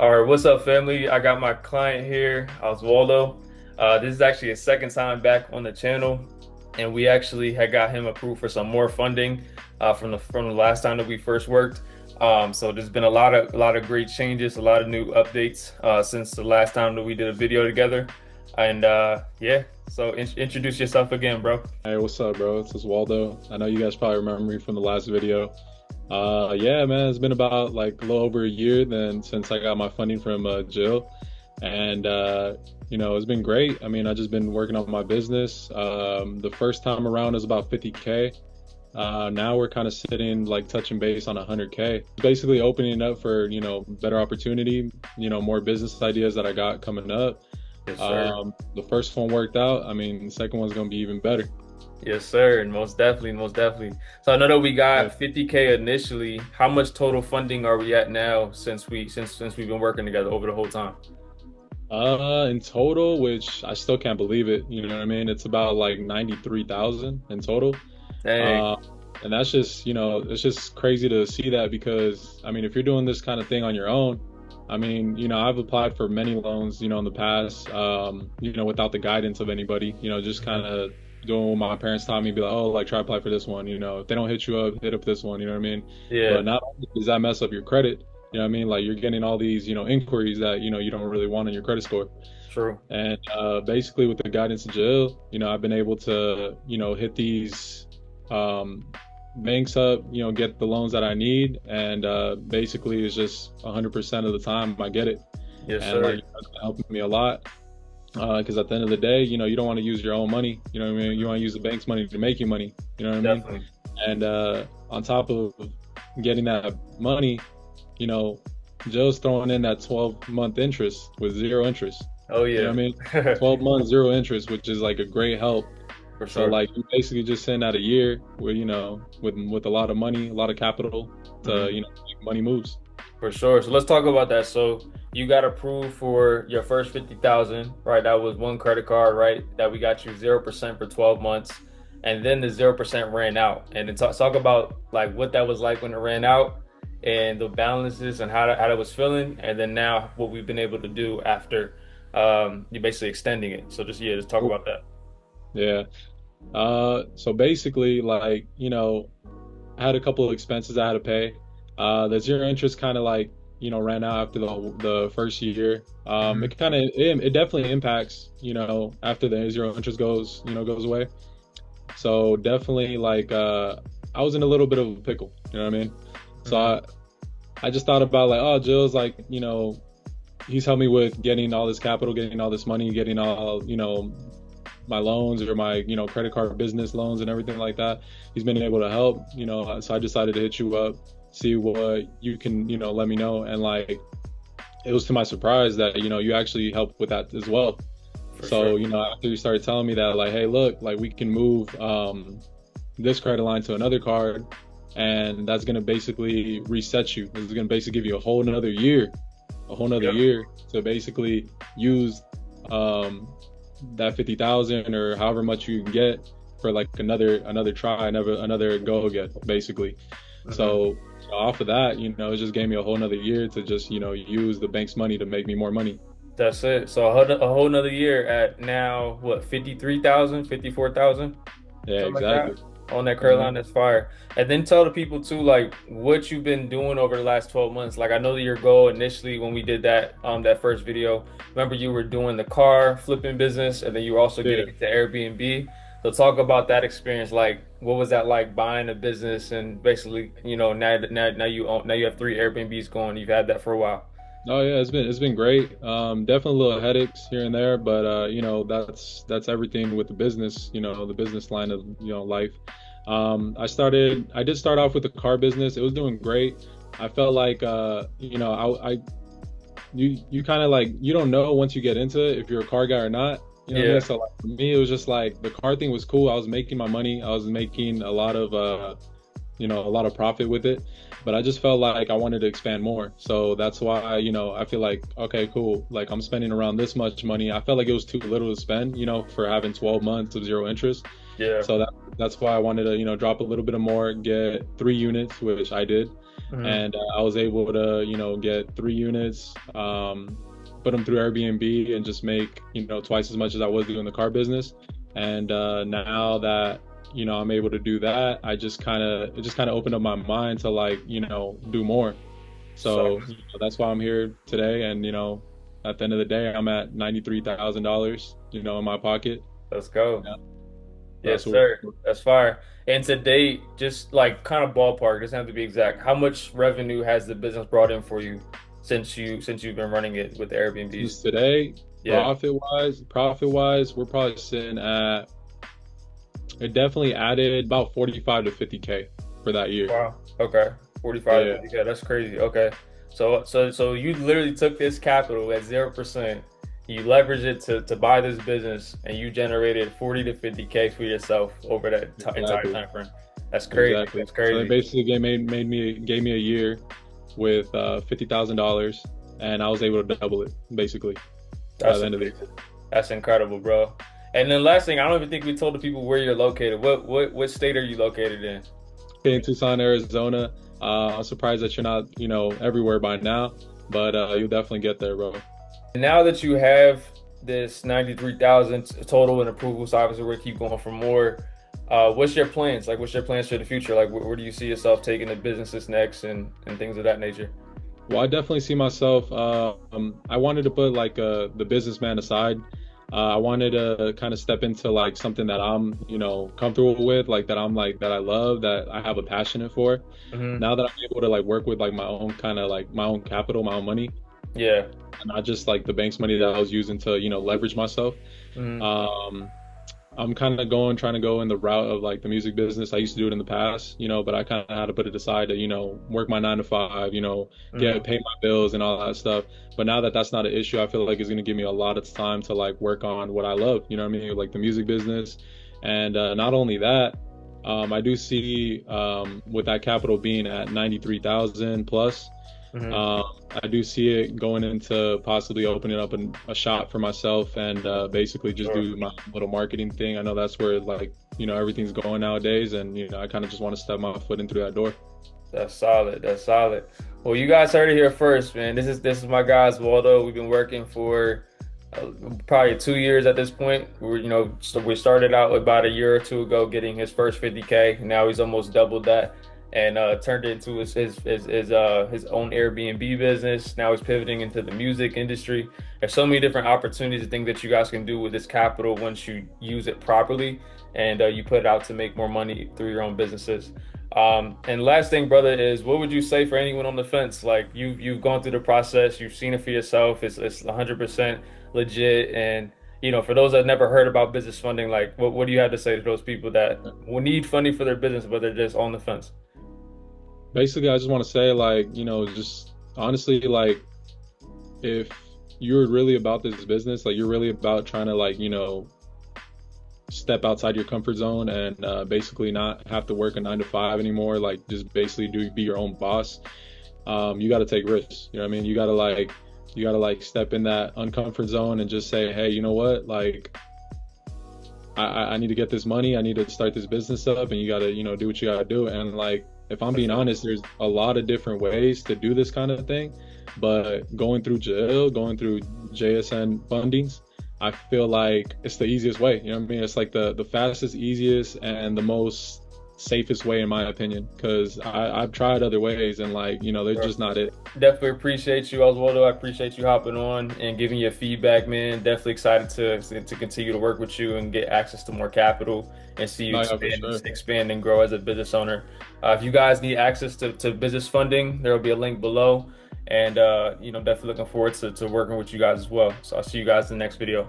All right, what's up, family? I got my client here, Oswaldo. This is actually his second time back on the channel, and we actually had got him approved for some more funding from the last time that we first worked. So there's been a lot of great changes, a lot of new updates since the last time that we did a video together. And yeah, so introduce yourself again, bro. Hey, what's up, bro? This is Waldo. I know you guys probably remember me from the last video. Yeah, man, it's been about like a little over a year then since I got my funding from Jill, and it's been great. I mean, I just been working on my business. The first time around is about 50K. Now we're kind of sitting like touching base on 100K. Basically opening up for better opportunity, more business ideas that I got coming up. Yes, sir. The first one worked out. I mean, the second one's gonna be even better. Yes, sir. And most definitely, most definitely. So I know that we Yeah. got 50K initially. How much total funding are we at now since we've been working together over the whole time? In total, which I still can't believe it, you know what I mean? It's about like 93,000 in total. Dang. Uh, and that's just, it's just crazy to see that because, I mean, if you're doing this kind of thing on your own, I mean, I've applied for many loans, in the past, without the guidance of anybody, just kind of doing what my parents taught me, be like, oh, like try to apply for this one, if they don't hit you up, hit up this one, you know what I mean? Yeah, But not only does that mess up your credit, you know what I mean? Like you're getting all these, inquiries that, you don't really want on your credit score. true. And basically with the guidance of Jalil, I've been able to, hit these um, banks up, get the loans that I need. And basically it's just 100% of the time I get it. Yes, And like sir. it's helping me a lot. Because at the end of the day, you don't want to use your own money. You know what I mean? You want to use the bank's money to make you money. You know what I mean? Definitely. And on top of getting that money, you know, Joe's throwing in that 12-month interest with zero interest. Oh You know what yeah. I mean? 12 months, zero interest, which is like a great help. For So sure. like you basically just send out a year with, with a lot of money, a lot of capital to, Mhm. make money moves. For sure. So let's talk about that. So you got approved for your first 50,000, right? That was one credit card, right? That we got you 0% for 12 months. And then the 0% ran out. And then talk about like what that was like when it ran out and the balances and how that was feeling. And then now what we've been able to do after you basically extending it. So just talk Cool. about that. Yeah. So basically like, I had a couple of expenses I had to pay. The zero interest kind of like, ran out after the first year. Mhm. It definitely impacts, after the zero interest goes away. So definitely like I was in a little bit of a pickle, you know what I mean? So Mhm. I just thought about like, oh, Jill's like, he's helped me with getting all this capital, getting all this money, getting all, my loans or my, credit card business loans and everything like that. He's been able to help, so I decided to hit you up, see what you can, let me know. And like, it was to my surprise that, you actually helped with that as well. For So, sure. after you started telling me that, like, hey, look, like we can move this credit line to another card, and that's gonna basically reset you. This is gonna basically give you a whole nother Yep. year to basically use um, that 50,000 or however much you can get for like another try, another go again, basically. Mhm. So off of that, it just gave me a whole nother year to just use the bank's money to make me more money. That's it. So a whole nother year at now, what, 53,000, 54,000, Yeah, something like that exactly. on that credit Uh-huh. line. That's fire. And then tell the people too, like what you've been doing over the last 12 months. Like I know that your goal initially when we did that first video, remember you were doing the car flipping business and then you were also Yeah. getting into Airbnb. So talk about that experience. Like what was that like buying a business and basically, now you have three Airbnbs going. You've had that for a while. Oh yeah, it's been great. Definitely little headaches here and there, but that's everything with the business, the business line of life. I did start off with the car business. It was doing great. I felt like you kind of like you don't know once you get into it if you're a car guy or not. You know what I mean? Yeah, So like for me, it was just like the car thing was cool. I was making my money. I was making a lot of a lot of profit with it. But I just felt like I wanted to expand more. So that's why, I feel like, okay, cool. Like I'm spending around this much money. I felt like it was too little to spend, for having 12 months of zero interest. yeah. So that's why I wanted to, drop a little bit of more, get 3 units, which I did. Hmm. and I was able to, get 3 units, put them through Airbnb, and just make, twice as much as I was doing the car business. And now that I'm able to do that, it just kind of opened up my mind to like do more. So So that's why I'm here today. And at the end of the day, I'm at $93,000, in my pocket. let's go. Yeah, Yes, that's what. sir. That's fire. And to date, just like kind of ballpark, doesn't have to be exact. How much revenue has the business brought in for you since you've been running it with the Airbnbs? Since today, Yeah. profit wise, we're probably sitting at, it definitely added about 45 to 50K for that year. Wow. Okay. 45 to Yeah, 50. Yeah, that's crazy. Okay. So you literally took this capital at 0%. You leveraged it to buy this business and you generated 40 to 50K for yourself over that entire exactly. time frame. That's crazy. Exactly. That's So they crazy. basically gave me a year with $50,000, and I was able to double it basically by That's the end of the amazing. That's incredible, bro. And then last thing, I don't even think we told the people where you're located. What state are you located in? year. In Tucson, Arizona. I'm surprised that you're not, everywhere by now, but you'll definitely get there, bro. And now that you have this 93,000 total in approval, so obviously we're gonna keep going for more. What's your plans? Like, what's your plans for the future? Like, where do you see yourself taking the businesses next and things of that nature? Well, I definitely see myself. I wanted to put like the businessman aside. I wanted to kind of step into like something that I'm, comfortable with, like that I love, that I have a passion for. Hmm. Now that I'm able to like work with like my own kind of like my own capital, my own money, Yeah. and not just like the bank's money that I was using to, leverage myself. Hmm. Um, I'm kind of trying to go in the route of like the music business. I used to do it in the past, but I kind of had to put it aside to, work my 9 to 5, Hmm. pay my bills and all that stuff. But now that that's not an issue, I feel like it's going to give me a lot of time to like work on what I love, you know what I mean? Like the music business. And not only that, I do see with that capital being at 93,000 plus, Hmm. um, I do see it going into possibly opening up a shop for myself, and basically just Sure. do my little marketing thing. I know that's where like everything's going nowadays, and I kind of just want to step my foot in through that door. That's solid. That's solid. Well, you guys heard it here first, man. This is my guys, Waldo. We've been working for probably 2 years at this point. So we started out about a year or two ago getting his first 50K. Now he's almost doubled that and turned it into his own Airbnb business. Now he's pivoting into the music industry. There's so many different opportunities and things that you guys can do with this capital once you use it properly and you put it out to make more money through your own businesses. And last thing, brother, is what would you say for anyone on the fence? Like you've gone through the process, you've seen it for yourself. It's 100% legit. And for those that never heard about business funding, like what do you have to say to those people that will need funding for their business, but they're just on the fence? Basically, I just want to say like just honestly, like if you're really about this business, like you're really about trying to like step outside your comfort zone, and basically not have to work a 9 to 5 anymore, like just basically be your own boss. You got to take risks, you know what I mean? You got to like step in that uncomfort zone and just say, hey, you know what, like I need to get this money, I need to start this business up, and you got to do what you got to do. And like if I'm That's being it. honest, there's a lot of different ways to do this kind of thing, but going through Jalil, going through JSN fundings, I feel like it's the easiest way. You know what I mean? It's like the fastest, easiest, and the most safest way in my opinion. Because I've tried other ways, and like they're Sure. just not it. Definitely appreciate you, Oswaldo. I appreciate you hopping on and giving your feedback, man. Definitely excited to continue to work with you and get access to more capital and see you No, yeah, for sure. expand and grow as a business owner. If you guys need access to business funding, there will be a link below. And definitely looking forward to working with you guys as well. So I'll see you guys in the next video.